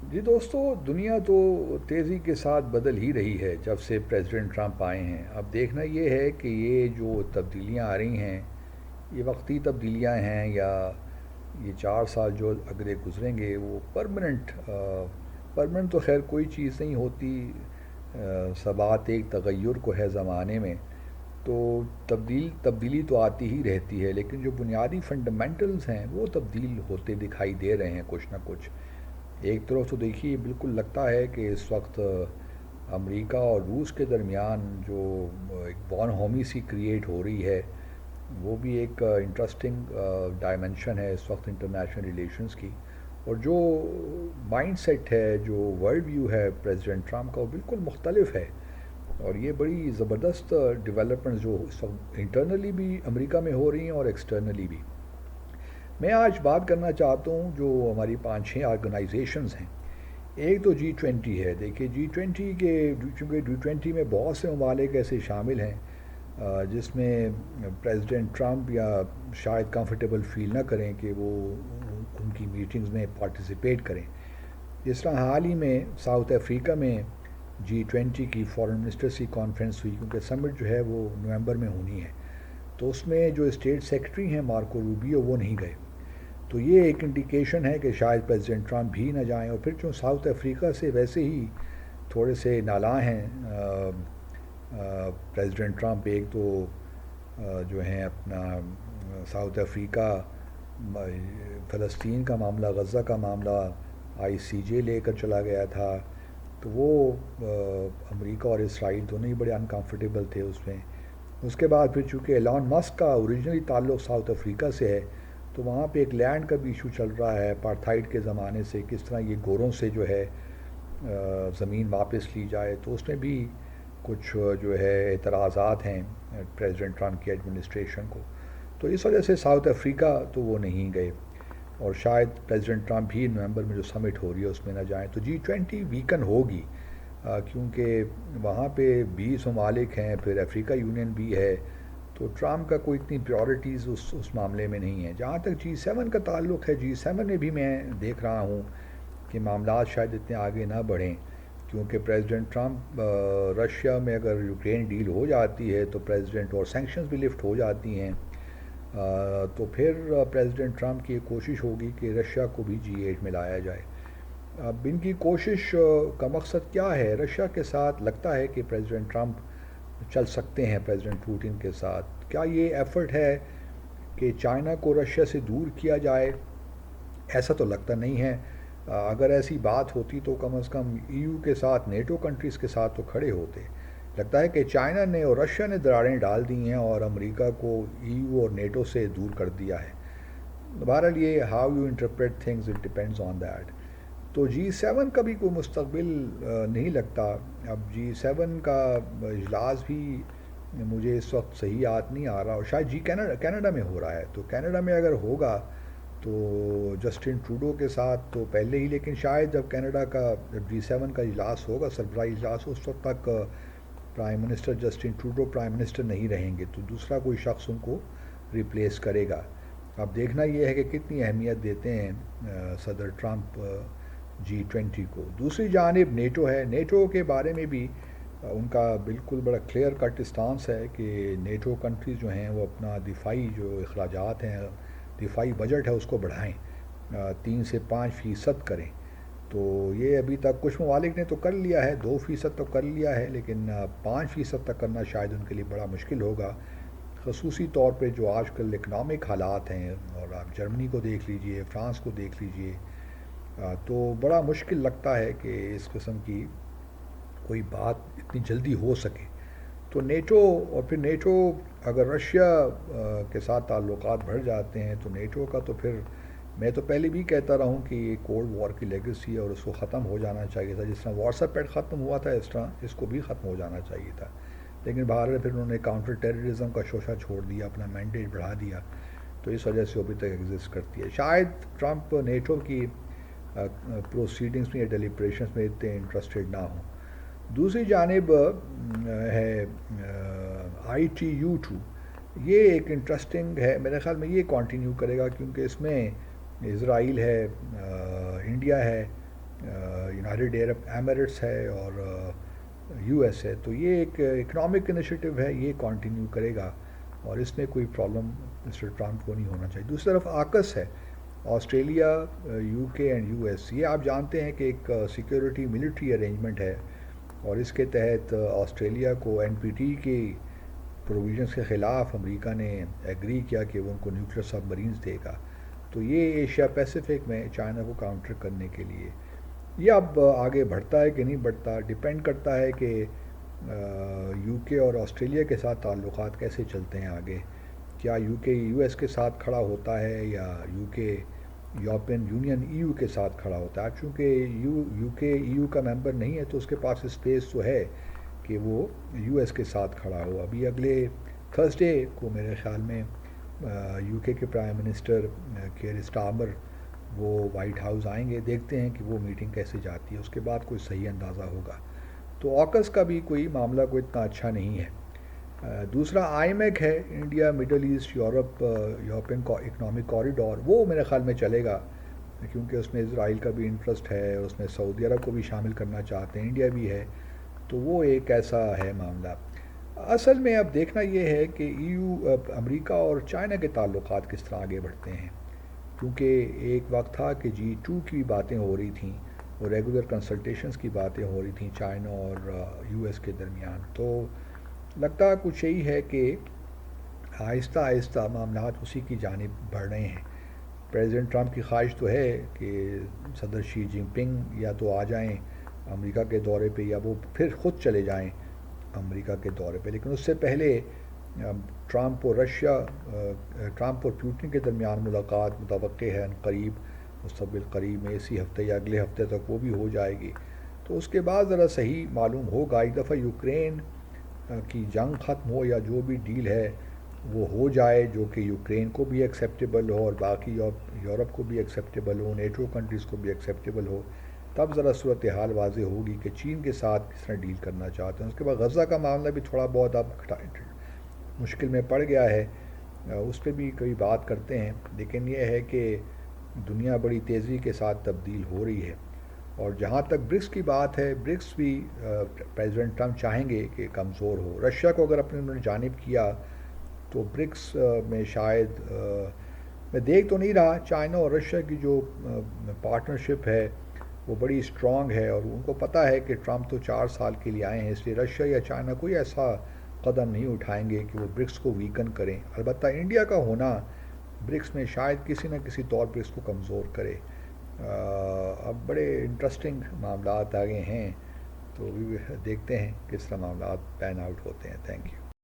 جی دوستو، دنیا تو تیزی کے ساتھ بدل ہی رہی ہے جب سے پریزیڈنٹ ٹرمپ آئے ہیں۔ اب دیکھنا یہ ہے کہ یہ جو تبدیلیاں آ رہی ہیں، یہ وقتی تبدیلیاں ہیں یا یہ 4 سال جو اگلے گزریں گے وہ پرماننٹ۔ پرماننٹ تو خیر کوئی چیز نہیں ہوتی، ثبات ایک تغیر کو ہے زمانے میں، تو تبدیلی تو آتی ہی رہتی ہے، لیکن جو بنیادی فنڈامنٹلز ہیں وہ تبدیل ہوتے دکھائی دے رہے ہیں کچھ نہ کچھ۔ ایک طرف تو دیکھیے بالکل لگتا ہے کہ اس وقت امریکہ اور روس کے درمیان جو ایک بون ہومی سی کریٹ ہو رہی ہے، وہ بھی ایک انٹرسٹنگ ڈائمنشن ہے اس وقت انٹرنیشنل ریلیشنز کی۔ اور جو مائنڈ سیٹ ہے، جو ورلڈ ویو ہے پریزیڈنٹ ٹرمپ کا، وہ بالکل مختلف ہے۔ اور یہ بڑی زبردست ڈیولپمنٹ جو اس وقت انٹرنلی بھی امریکہ میں ہو رہی ہیں اور ایکسٹرنلی بھی۔ میں آج بات کرنا چاہتا ہوں جو ہماری 5-6 آرگنائزیشنز ہیں۔ ایک تو G20 ہے۔ دیکھیے G20 کے، چونکہ G20 میں بہت سے ممالک ایسے شامل ہیں جس میں پریزیڈنٹ ٹرمپ یا شاید کمفرٹیبل فیل نہ کریں کہ وہ ان کی میٹنگز میں پارٹیسپیٹ کریں۔ جس طرح حال ہی میں ساؤتھ افریقہ میں G20 کی فارن منسٹرز کی کانفرنس ہوئی، کیونکہ سمٹ جو ہے وہ نومبر میں ہونی ہے، تو اس میں جو اسٹیٹ سیکرٹری ہیں مارکو روبیو، وہ نہیں گئے۔ تو یہ ایک انڈیکیشن ہے کہ شاید پریزیڈنٹ ٹرمپ بھی نہ جائیں۔ اور پھر جو ساؤتھ افریقہ سے ویسے ہی تھوڑے سے نالاں ہیں پریزیڈنٹ ٹرمپ، ایک تو جو ہیں اپنا ساؤتھ افریقہ فلسطین کا معاملہ، غزہ کا معاملہ ICJ لے کر چلا گیا تھا، تو وہ امریکہ اور اسرائیل دونوں ہی بڑے انکمفرٹیبل تھے اس میں۔ اس کے بعد پھر چونکہ ایلان مسک کا اوریجنلی تعلق ساؤتھ افریقہ سے ہے، تو وہاں پہ ایک لینڈ کا بھی ایشو چل رہا ہے اپارتھائڈ کے زمانے سے، کس طرح یہ گوروں سے جو ہے زمین واپس لی جائے، تو اس میں بھی کچھ جو ہے اعتراضات ہیں پریزیڈنٹ ٹرمپ کی ایڈمنسٹریشن کو۔ تو اس وجہ سے ساؤتھ افریقہ تو وہ نہیں گئے، اور شاید پریزیڈنٹ ٹرمپ بھی نومبر میں جو سمٹ ہو رہی ہے اس میں نہ جائیں۔ تو G20 ویکن ہوگی کیونکہ وہاں پہ 20 ممالک ہیں، پھر افریقہ یونین بھی ہے، تو ٹرمپ کا کوئی اتنی پریورٹیز اس معاملے میں نہیں ہیں۔ جہاں تک G7 کا تعلق ہے، G7 میں بھی میں دیکھ رہا ہوں کہ معاملات شاید اتنے آگے نہ بڑھیں، کیونکہ پریزیڈنٹ ٹرمپ رشیا میں اگر یوکرین ڈیل ہو جاتی ہے تو پریزیڈنٹ، اور سینکشنز بھی لفٹ ہو جاتی ہیں، تو پھر پریزیڈنٹ ٹرمپ کی یہ کوشش ہوگی کہ رشیا کو بھی G8 میں لایا جائے۔ اب ان کی کوشش کا مقصد کیا ہے؟ رشیا کے ساتھ لگتا ہے کہ پریزیڈنٹ ٹرمپ چل سکتے ہیں پریزیڈنٹ پوٹن کے ساتھ۔ کیا یہ ایفرٹ ہے کہ چائنا کو رشیا سے دور کیا جائے؟ ایسا تو لگتا نہیں ہے۔ اگر ایسی بات ہوتی تو کم از کم EU کے ساتھ، نیٹو کنٹریز کے ساتھ تو کھڑے ہوتے۔ لگتا ہے کہ چائنا نے اور رشیا نے دراریں ڈال دی ہیں اور امریکہ کو EU اور نیٹو سے دور کر دیا ہے۔ بہرحال یہ how you interpret things, it depends on that. تو G7 کا بھی کوئی مستقبل نہیں لگتا۔ اب G7 کا اجلاس بھی مجھے اس وقت صحیح یاد نہیں آ رہا، اور شاید کینیڈا میں ہو رہا ہے، تو کینیڈا میں اگر ہوگا تو جسٹن ٹروڈو کے ساتھ تو پہلے ہی، لیکن شاید جب کینیڈا کا، جب G7 کا اجلاس ہوگا، سربراہی اجلاس، اس وقت تک prime minister Justin Trudeau prime minister نہیں رہیں گے، تو دوسرا کوئی شخص ان کو ریپلیس کرے گا۔ اب دیکھنا یہ ہے کہ کتنی اہمیت دیتے ہیں صدر ٹرمپ G20 کو۔ دوسری جانب نیٹو ہے۔ نیٹو کے بارے میں بھی ان کا بالکل بڑا کلیئر کٹ اسٹانس ہے کہ نیٹو کنٹریز جو ہیں وہ اپنا دفاعی جو اخراجات ہیں، دفاعی بجٹ ہے، اس کو بڑھائیں، 3 سے 5% کریں۔ تو یہ ابھی تک کچھ ممالک نے تو کر لیا ہے، 2% تو کر لیا ہے، لیکن 5% تک کرنا شاید ان کے لیے بڑا مشکل ہوگا، خصوصی طور پہ جو آج کل اکنامک حالات ہیں، اور آپ جرمنی کو دیکھ لیجئے، فرانس کو دیکھ لیجئے، تو بڑا مشکل لگتا ہے کہ اس قسم کی کوئی بات اتنی جلدی ہو سکے۔ تو نیٹو، اور پھر نیٹو اگر رشیا کے ساتھ تعلقات بڑھ جاتے ہیں تو نیٹو کا تو پھر، میں تو پہلے بھی کہتا رہا ہوں کہ یہ کولڈ وار کی لیگیسی ہے اور اس کو ختم ہو جانا چاہیے تھا، جس طرح واٹس ایپ ختم ہوا تھا، اس طرح اس کو بھی ختم ہو جانا چاہیے تھا۔ لیکن بہرحال پھر انہوں نے کاؤنٹر ٹیررزم کا شوشہ چھوڑ دیا، اپنا مینڈیٹ بڑھا دیا، تو اس وجہ سے ابھی تک ایگزسٹ کرتی ہے۔ شاید ٹرمپ نیٹو کی پروسیڈنگز میں یا ڈیلیبریشنز میں اتنے انٹرسٹڈ نہ ہوں۔ دوسری جانب ہے ITU2۔ یہ ایک انٹرسٹنگ ہے، میرے خیال میں یہ کنٹینیو کرے گا، کیونکہ اس میں اسرائیل ہے، انڈیا ہے، یونائٹڈ عرب ایمریٹس ہے اور یو ایس ہے. تو یہ ایک اکنامک انیشیٹو ہے, یہ کنٹینیو کرے گا اور اس میں کوئی پرابلم مسٹر ٹرمپ کو نہیں ہونا چاہیے. دوسری طرف آکس ہے, آسٹریلیا, یو کے اینڈ یو ایس. یہ آپ جانتے ہیں کہ ایک سیکیورٹی ملٹری ارینجمنٹ ہے اور اس کے تحت آسٹریلیا کو این پی ٹی کی پروویژنس کے خلاف امریکہ نے ایگری کیا کہ وہ ان کو نیوکلیر سب مرینز دے گا. تو یہ ایشیا پیسیفک میں چائنا کو کاؤنٹر کرنے کے لیے. یہ اب آگے بڑھتا ہے کہ نہیں بڑھتا, ڈپینڈ کرتا ہے کہ یو کے اور آسٹریلیا کے ساتھ تعلقات کیسے چلتے ہیں آگے. کیا یو کے یو ایس کے ساتھ کھڑا ہوتا ہے یا یو کے یورپین یونین ای یو کے ساتھ کھڑا ہوتا ہے. چونکہ یو کے ای یو کا ممبر نہیں ہے تو اس کے پاس اسپیس تو ہے کہ وہ یو ایس کے ساتھ کھڑا ہو. ابھی اگلے تھرسڈے کو میرے خیال میں یو کے پرائم منسٹر کیئر اسٹارمر وہ وائٹ ہاؤس آئیں گے, دیکھتے ہیں کہ وہ میٹنگ کیسے جاتی ہے, اس کے بعد کوئی صحیح اندازہ ہوگا. تو آکس کا بھی کوئی معاملہ کوئی اتنا اچھا نہیں ہے. دوسرا آئی میک ہے, India Middle East Europe European economic corridor. وہ میرے خیال میں چلے گا کیونکہ اس میں اسرائیل کا بھی انٹرسٹ ہے, اس میں سعودی عرب کو بھی شامل کرنا چاہتے ہیں, انڈیا بھی ہے. تو وہ ایک ایسا ہے معاملہ. اصل میں اب دیکھنا یہ ہے کہ ای یو امریکہ اور چائنا کے تعلقات کس طرح آگے بڑھتے ہیں, کیونکہ ایک وقت تھا کہ G2 کی باتیں ہو رہی تھیں اور ریگولر کنسلٹیشنز کی باتیں ہو رہی تھیں چائنا اور یو ایس کے درمیان. تو لگتا کچھ یہی ہے کہ آہستہ آہستہ معاملات اسی کی جانب بڑھ رہے ہیں. پریزیڈنٹ ٹرمپ کی خواہش تو ہے کہ صدر شی جن پنگ یا تو آ جائیں امریکہ کے دورے پہ یا وہ پھر خود چلے جائیں امریکہ کے دورے پہ, لیکن اس سے پہلے ٹرمپ اور پوٹن کے درمیان ملاقات متوقع ہے قریب مستقبل قریب میں, اسی ہفتے یا اگلے ہفتے تک وہ بھی ہو جائے گی. تو اس کے بعد ذرا صحیح معلوم ہوگا. ایک دفعہ یوکرین کی جنگ ختم ہو یا جو بھی ڈیل ہے وہ ہو جائے جو کہ یوکرین کو بھی ایکسیپٹیبل ہو اور باقی یورپ کو بھی ایکسیپٹیبل ہو, نیٹو کنٹریز کو بھی ایکسیپٹیبل ہو, تب ذرا صورتحال واضح ہوگی کہ چین کے ساتھ کس طرح ڈیل کرنا چاہتے ہیں. اس کے بعد غزہ کا معاملہ بھی تھوڑا بہت اب مشکل میں پڑ گیا ہے, اس پہ بھی کبھی بات کرتے ہیں. لیکن یہ ہے کہ دنیا بڑی تیزی کے ساتھ تبدیل ہو رہی ہے. اور جہاں تک برکس کی بات ہے, برکس بھی پریزیڈنٹ ٹرمپ چاہیں گے کہ کمزور ہو. رشیا کو اگر اپنے انہوں نے جانب کیا تو برکس میں شاید میں دیکھ تو نہیں رہا. چائنا اور رشیا کی جو پارٹنرشپ ہے وہ بڑی اسٹرانگ ہے اور ان کو پتہ ہے کہ ٹرمپ تو 4 سال کے لیے آئے ہیں, اس لیے رشیا یا چائنا کوئی ایسا قدم نہیں اٹھائیں گے کہ وہ برکس کو ویکن کریں. البتہ انڈیا کا ہونا برکس میں شاید کسی نہ کسی طور پہ اس کو کمزور کرے. اب بڑے انٹرسٹنگ معاملات آگے ہیں, تو دیکھتے ہیں کس طرح معاملات پین آؤٹ ہوتے ہیں. Thank you.